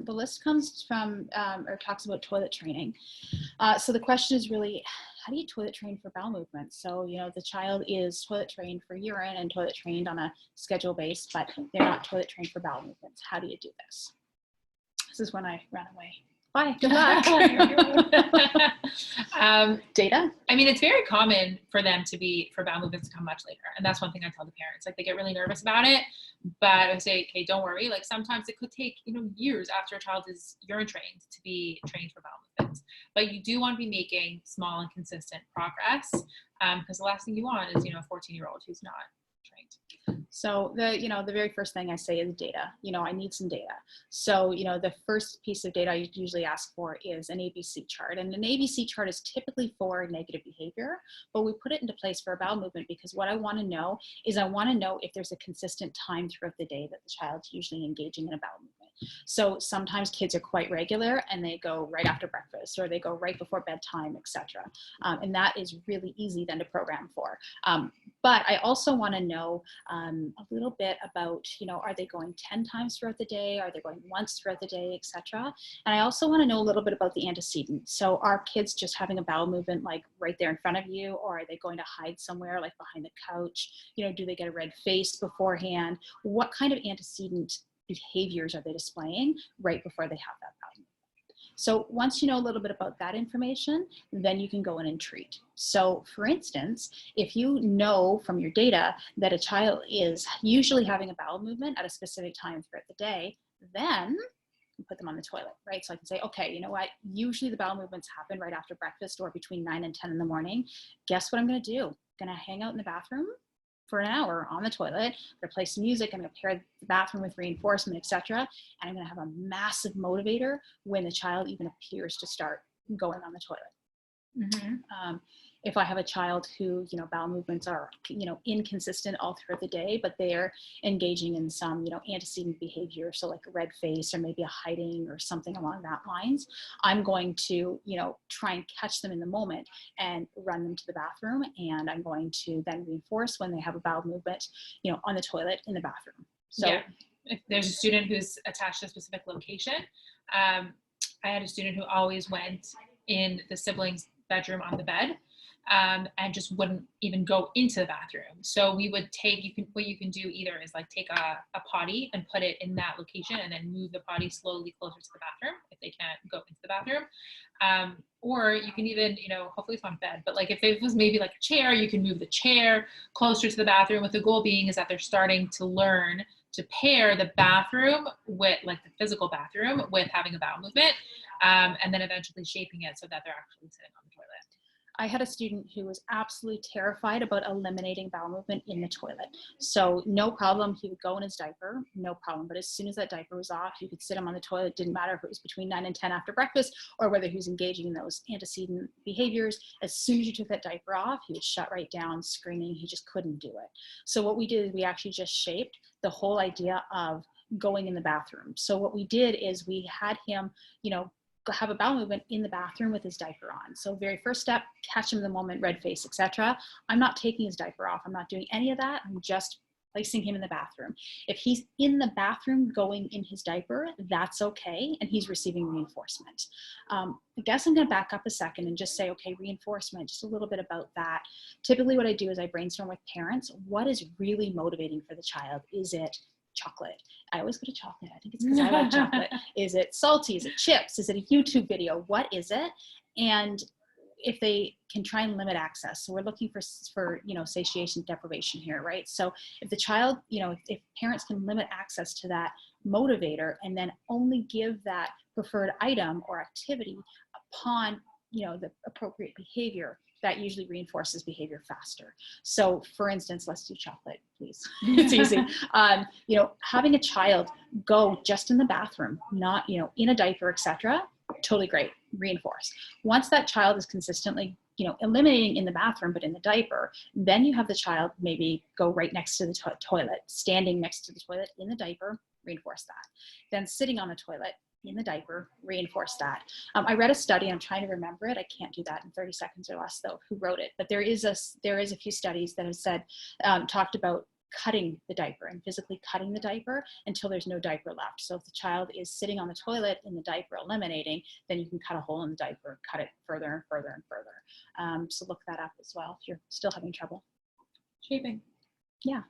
The list comes from, or talks about toilet training. So the question is really, how do you toilet train for bowel movements? So, the child is toilet trained for urine and toilet trained on a schedule base, but they're not toilet trained for bowel movements. How do you do this? This is when I ran away. Bye, good luck. Data? I mean, it's very common for bowel movements to come much later. And that's one thing I tell the parents, like they get really nervous about it, but I say, okay, don't worry. Like sometimes it could take, years after a child is urine trained to be trained for bowel movements. But you do want to be making small and consistent progress, because the last thing you want is, a 14-year-old who's not trained. So the very first thing I say is data. I need some data. So, the first piece of data I usually ask for is an ABC chart. And an ABC chart is typically for negative behavior, but we put it into place for a bowel movement because what I want to know is if there's a consistent time throughout the day that the child's usually engaging in a bowel movement. So sometimes kids are quite regular and they go right after breakfast or they go right before bedtime, etc. And that is really easy then to program for. But I also want to know a little bit about, are they going 10 times throughout the day? Are they going once throughout the day, etc.? And I also want to know a little bit about the antecedent. So are kids just having a bowel movement like right there in front of you, or are they going to hide somewhere like behind the couch? Do they get a red face beforehand? What kind of antecedent behaviors are they displaying right before they have that bowel movement? So once you know a little bit about that information, then you can go in and treat. So for instance, if you know from your data that a child is usually having a bowel movement at a specific time throughout the day, then you put them on the toilet, right? So I can say, okay, you know what? Usually the bowel movements happen right after breakfast or between 9 and 10 in the morning. Guess what I'm going to do? I'm going to hang out in the bathroom for an hour on the toilet. I'm going to play some music. I'm going to pair the bathroom with reinforcement, etc. And I'm going to have a massive motivator when the child even appears to start going on the toilet. Mm-hmm. If I have a child who, bowel movements are, inconsistent all throughout the day, but they're engaging in some, antecedent behavior, so like a red face or maybe a hiding or something along that lines, I'm going to, try and catch them in the moment and run them to the bathroom. And I'm going to then reinforce when they have a bowel movement, on the toilet in the bathroom. So yeah. If there's a student who's attached to a specific location, I had a student who always went in the siblings' bedroom on the bed. And just wouldn't even go into the bathroom. So we would what you can do either is like take a potty and put it in that location and then move the potty slowly closer to the bathroom if they can't go into the bathroom. Or you can even, hopefully it's on bed, but like if it was maybe like a chair, you can move the chair closer to the bathroom, with the goal being is that they're starting to learn to pair the bathroom with like the physical bathroom with having a bowel movement, and then eventually shaping it so that they're actually sitting on the toilet. I had a student who was absolutely terrified about eliminating bowel movement in the toilet. So no problem, he would go in his diaper, no problem. But as soon as that diaper was off, you could sit him on the toilet. Didn't matter if it was between 9 and 10 after breakfast or whether he was engaging in those antecedent behaviors. As soon as you took that diaper off, he would shut right down, screaming. He just couldn't do it. So what we did is we actually just shaped the whole idea of going in the bathroom. So what we did is we had him, have a bowel movement in the bathroom with his diaper on. So very first step, catch him in the moment, red face, etc. I'm not taking his diaper off. I'm not doing any of that. I'm just placing him in the bathroom. If he's in the bathroom going in his diaper, that's okay. And he's receiving reinforcement. I guess I'm going to back up a second and just say, okay, reinforcement, just a little bit about that. Typically what I do is I brainstorm with parents. What is really motivating for the child? Is it chocolate? I always go to chocolate. I think it's because I like chocolate. Is it salty? Is it chips? Is it a YouTube video? What is it? And if they can try and limit access. So we're looking for satiation deprivation here, right? So if the child, if parents can limit access to that motivator and then only give that preferred item or activity upon, the appropriate behavior, that usually reinforces behavior faster. So for instance, let's do chocolate, please. It's easy. Having a child go just in the bathroom, not, in a diaper, etc., totally great, reinforce. Once that child is consistently, eliminating in the bathroom, but in the diaper, then you have the child maybe go right next to the toilet, standing next to the toilet in the diaper, reinforce that. Then sitting on the toilet, in the diaper, reinforce that. I read a study, I'm trying to remember it. I can't do that in 30 seconds or less though, who wrote it, but there is a few studies that have said, talked about cutting the diaper and physically cutting the diaper until there's no diaper left. So if the child is sitting on the toilet and the diaper eliminating, then you can cut a hole in the diaper, cut it further and further and further. So look that up as well if you're still having trouble. Shaping. Yeah.